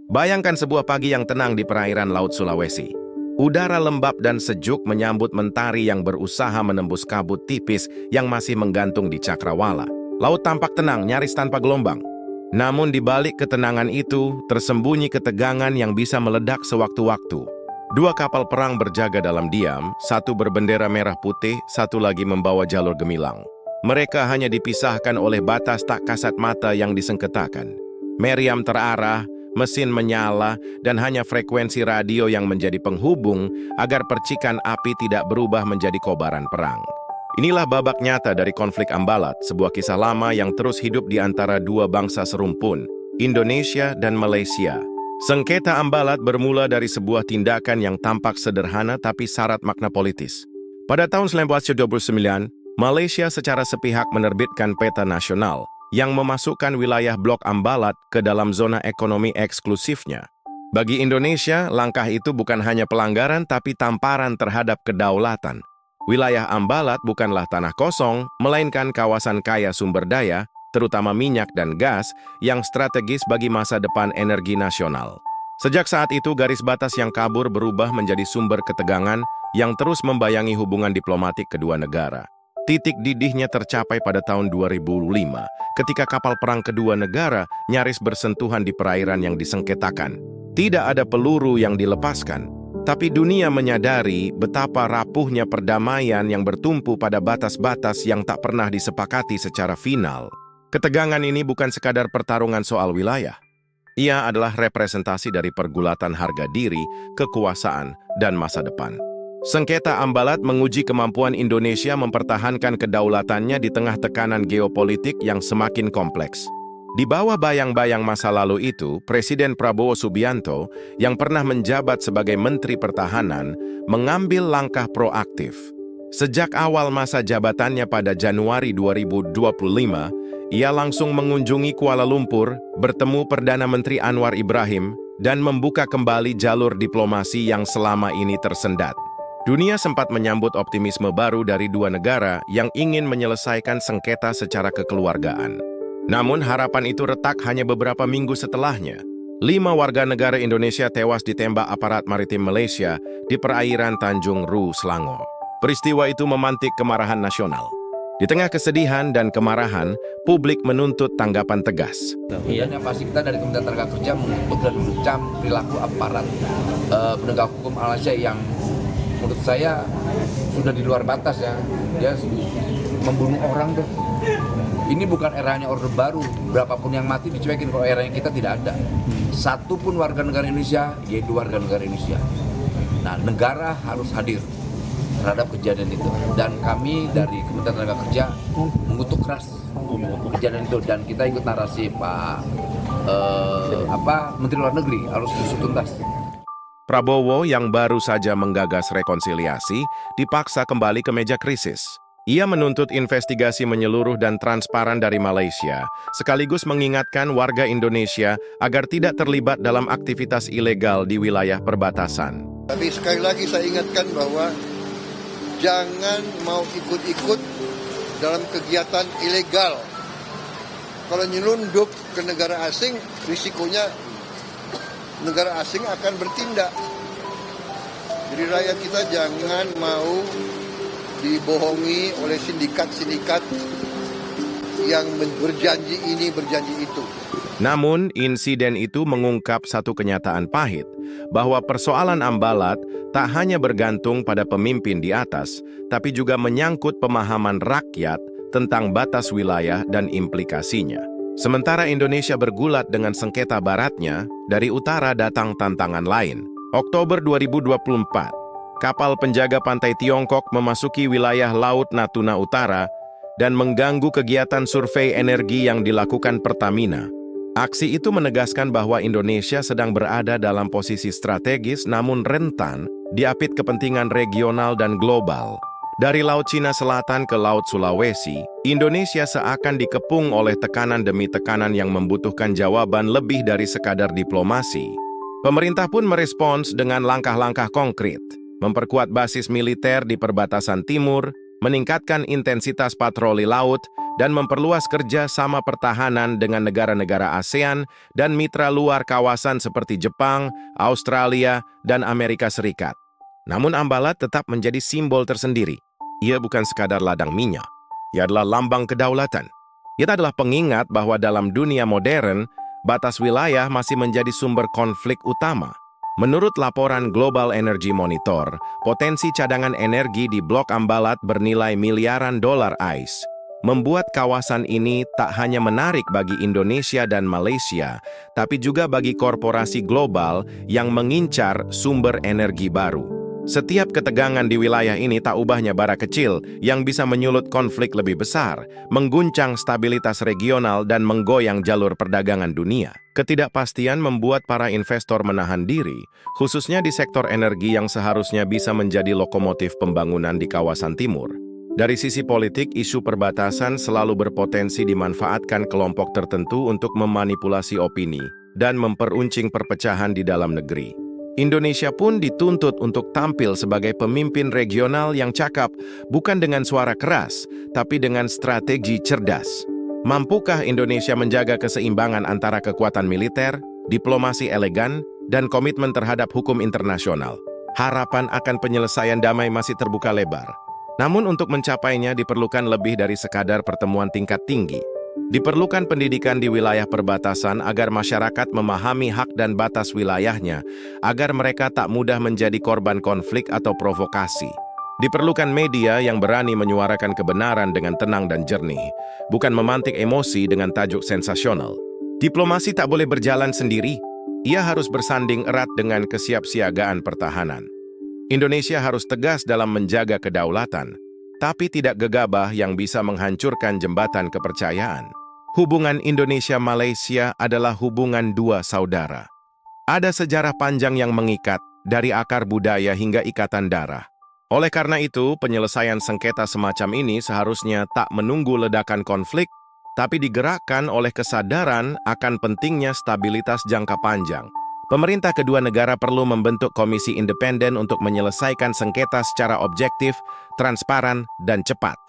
Bayangkan sebuah pagi yang tenang di perairan Laut Sulawesi. Udara lembab dan sejuk menyambut mentari yang berusaha menembus kabut tipis yang masih menggantung di cakrawala. Laut tampak tenang, nyaris tanpa gelombang. Namun di balik ketenangan itu, tersembunyi ketegangan yang bisa meledak sewaktu-waktu. Dua kapal perang berjaga dalam diam, satu berbendera merah putih, satu lagi membawa jalur gemilang. Mereka hanya dipisahkan oleh batas tak kasat mata yang disengketakan. Meriam terarah, mesin menyala, dan hanya frekuensi radio yang menjadi penghubung agar percikan api tidak berubah menjadi kobaran perang. Inilah babak nyata dari konflik Ambalat, sebuah kisah lama yang terus hidup di antara dua bangsa serumpun, Indonesia dan Malaysia. Sengketa Ambalat bermula dari sebuah tindakan yang tampak sederhana tapi syarat makna politis. Pada tahun 1929, Malaysia secara sepihak menerbitkan peta nasional yang memasukkan wilayah blok Ambalat ke dalam zona ekonomi eksklusifnya. Bagi Indonesia, langkah itu bukan hanya pelanggaran tapi tamparan terhadap kedaulatan. Wilayah Ambalat bukanlah tanah kosong, melainkan kawasan kaya sumber daya, terutama minyak dan gas, yang strategis bagi masa depan energi nasional. Sejak saat itu, garis batas yang kabur berubah menjadi sumber ketegangan yang terus membayangi hubungan diplomatik kedua negara. Titik didihnya tercapai pada tahun 2005, ketika kapal perang kedua negara nyaris bersentuhan di perairan yang disengketakan. Tidak ada peluru yang dilepaskan, tapi dunia menyadari betapa rapuhnya perdamaian yang bertumpu pada batas-batas yang tak pernah disepakati secara final. Ketegangan ini bukan sekadar pertarungan soal wilayah. Ia adalah representasi dari pergulatan harga diri, kekuasaan, dan masa depan. Sengketa Ambalat menguji kemampuan Indonesia mempertahankan kedaulatannya di tengah tekanan geopolitik yang semakin kompleks. Di bawah bayang-bayang masa lalu itu, Presiden Prabowo Subianto, yang pernah menjabat sebagai Menteri Pertahanan, mengambil langkah proaktif. Sejak awal masa jabatannya pada Januari 2025, ia langsung mengunjungi Kuala Lumpur, bertemu Perdana Menteri Anwar Ibrahim, dan membuka kembali jalur diplomasi yang selama ini tersendat. Dunia sempat menyambut optimisme baru dari dua negara yang ingin menyelesaikan sengketa secara kekeluargaan. Namun harapan itu retak hanya beberapa minggu setelahnya. 5 warga negara Indonesia tewas ditembak aparat maritim Malaysia di perairan Tanjung Ru, Selangor. Peristiwa itu memantik kemarahan nasional. Di tengah kesedihan dan kemarahan, publik menuntut tanggapan tegas. Dan yang pasti kita dari Kementerian Tenaga Kerja mengutuk dan mengecam perilaku aparat penegak hukum Malaysia yang menurut saya sudah di luar batas ya. Dia membunuh orang tuh. Ini bukan eranya Orde Baru. Berapapun yang mati dicuekin, kalau eranya kita tidak ada. Satu pun warga negara Indonesia, yaitu warga negara Indonesia. Nah, negara harus hadir terhadap kejadian itu. Dan kami dari Kementerian Tenaga Kerja mengutuk keras kejadian itu. Dan kita ikut narasi Menteri Luar Negeri harus diusut tuntas. Prabowo yang baru saja menggagas rekonsiliasi dipaksa kembali ke meja krisis. Ia menuntut investigasi menyeluruh dan transparan dari Malaysia, sekaligus mengingatkan warga Indonesia agar tidak terlibat dalam aktivitas ilegal di wilayah perbatasan. Tapi sekali lagi saya ingatkan bahwa jangan mau ikut-ikut dalam kegiatan ilegal. Kalau nyelundup ke negara asing, risikonya negara asing akan bertindak. Jadi rakyat kita jangan mau dibohongi oleh sindikat-sindikat yang berjanji ini, berjanji itu. Namun, insiden itu mengungkap satu kenyataan pahit, bahwa persoalan Ambalat tak hanya bergantung pada pemimpin di atas, tapi juga menyangkut pemahaman rakyat tentang batas wilayah dan implikasinya. Sementara Indonesia bergulat dengan sengketa baratnya, dari utara datang tantangan lain. Oktober 2024, kapal penjaga pantai Tiongkok memasuki wilayah Laut Natuna Utara dan mengganggu kegiatan survei energi yang dilakukan Pertamina. Aksi itu menegaskan bahwa Indonesia sedang berada dalam posisi strategis namun rentan diapit kepentingan regional dan global. Dari Laut Cina Selatan ke Laut Sulawesi, Indonesia seakan dikepung oleh tekanan demi tekanan yang membutuhkan jawaban lebih dari sekadar diplomasi. Pemerintah pun merespons dengan langkah-langkah konkret, memperkuat basis militer di perbatasan timur, meningkatkan intensitas patroli laut, dan memperluas kerja sama pertahanan dengan negara-negara ASEAN dan mitra luar kawasan seperti Jepang, Australia, dan Amerika Serikat. Namun Ambalat tetap menjadi simbol tersendiri. Ia bukan sekadar ladang minyak. Ia adalah lambang kedaulatan. Ia adalah pengingat bahwa dalam dunia modern, batas wilayah masih menjadi sumber konflik utama. Menurut laporan Global Energy Monitor, potensi cadangan energi di Blok Ambalat bernilai miliaran dolar AIS, membuat kawasan ini tak hanya menarik bagi Indonesia dan Malaysia, tapi juga bagi korporasi global yang mengincar sumber energi baru. Setiap ketegangan di wilayah ini tak ubahnya bara kecil yang bisa menyulut konflik lebih besar, mengguncang stabilitas regional dan menggoyang jalur perdagangan dunia. Ketidakpastian membuat para investor menahan diri, khususnya di sektor energi yang seharusnya bisa menjadi lokomotif pembangunan di kawasan timur. Dari sisi politik, isu perbatasan selalu berpotensi dimanfaatkan kelompok tertentu untuk memanipulasi opini dan memperuncing perpecahan di dalam negeri. Indonesia pun dituntut untuk tampil sebagai pemimpin regional yang cakap, bukan dengan suara keras, tapi dengan strategi cerdas. Mampukah Indonesia menjaga keseimbangan antara kekuatan militer, diplomasi elegan, dan komitmen terhadap hukum internasional? Harapan akan penyelesaian damai masih terbuka lebar. Namun untuk mencapainya diperlukan lebih dari sekadar pertemuan tingkat tinggi. Diperlukan pendidikan di wilayah perbatasan agar masyarakat memahami hak dan batas wilayahnya, agar mereka tak mudah menjadi korban konflik atau provokasi. Diperlukan media yang berani menyuarakan kebenaran dengan tenang dan jernih, bukan memantik emosi dengan tajuk sensasional. Diplomasi tak boleh berjalan sendiri, ia harus bersanding erat dengan kesiapsiagaan pertahanan. Indonesia harus tegas dalam menjaga kedaulatan, tapi tidak gegabah yang bisa menghancurkan jembatan kepercayaan. Hubungan Indonesia-Malaysia adalah hubungan dua saudara. Ada sejarah panjang yang mengikat, dari akar budaya hingga ikatan darah. Oleh karena itu, penyelesaian sengketa semacam ini seharusnya tak menunggu ledakan konflik, tapi digerakkan oleh kesadaran akan pentingnya stabilitas jangka panjang. Pemerintah kedua negara perlu membentuk komisi independen untuk menyelesaikan sengketa secara objektif, transparan, dan cepat.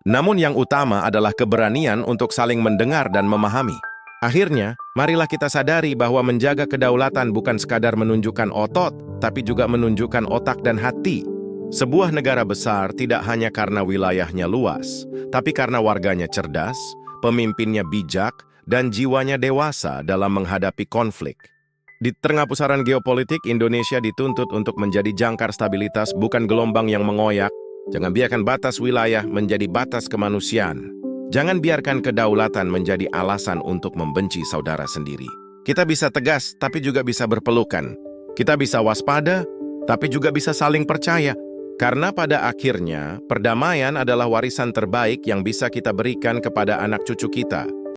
Namun yang utama adalah keberanian untuk saling mendengar dan memahami. Akhirnya, marilah kita sadari bahwa menjaga kedaulatan bukan sekadar menunjukkan otot, tapi juga menunjukkan otak dan hati. Sebuah negara besar tidak hanya karena wilayahnya luas, tapi karena warganya cerdas, pemimpinnya bijak, dan jiwanya dewasa dalam menghadapi konflik. Di tengah pusaran geopolitik, Indonesia dituntut untuk menjadi jangkar stabilitas, bukan gelombang yang mengoyak. Jangan biarkan batas wilayah menjadi batas kemanusiaan. Jangan biarkan kedaulatan menjadi alasan untuk membenci saudara sendiri. Kita bisa tegas, tapi juga bisa berpelukan. Kita bisa waspada, tapi juga bisa saling percaya. Karena pada akhirnya, perdamaian adalah warisan terbaik yang bisa kita berikan kepada anak cucu kita.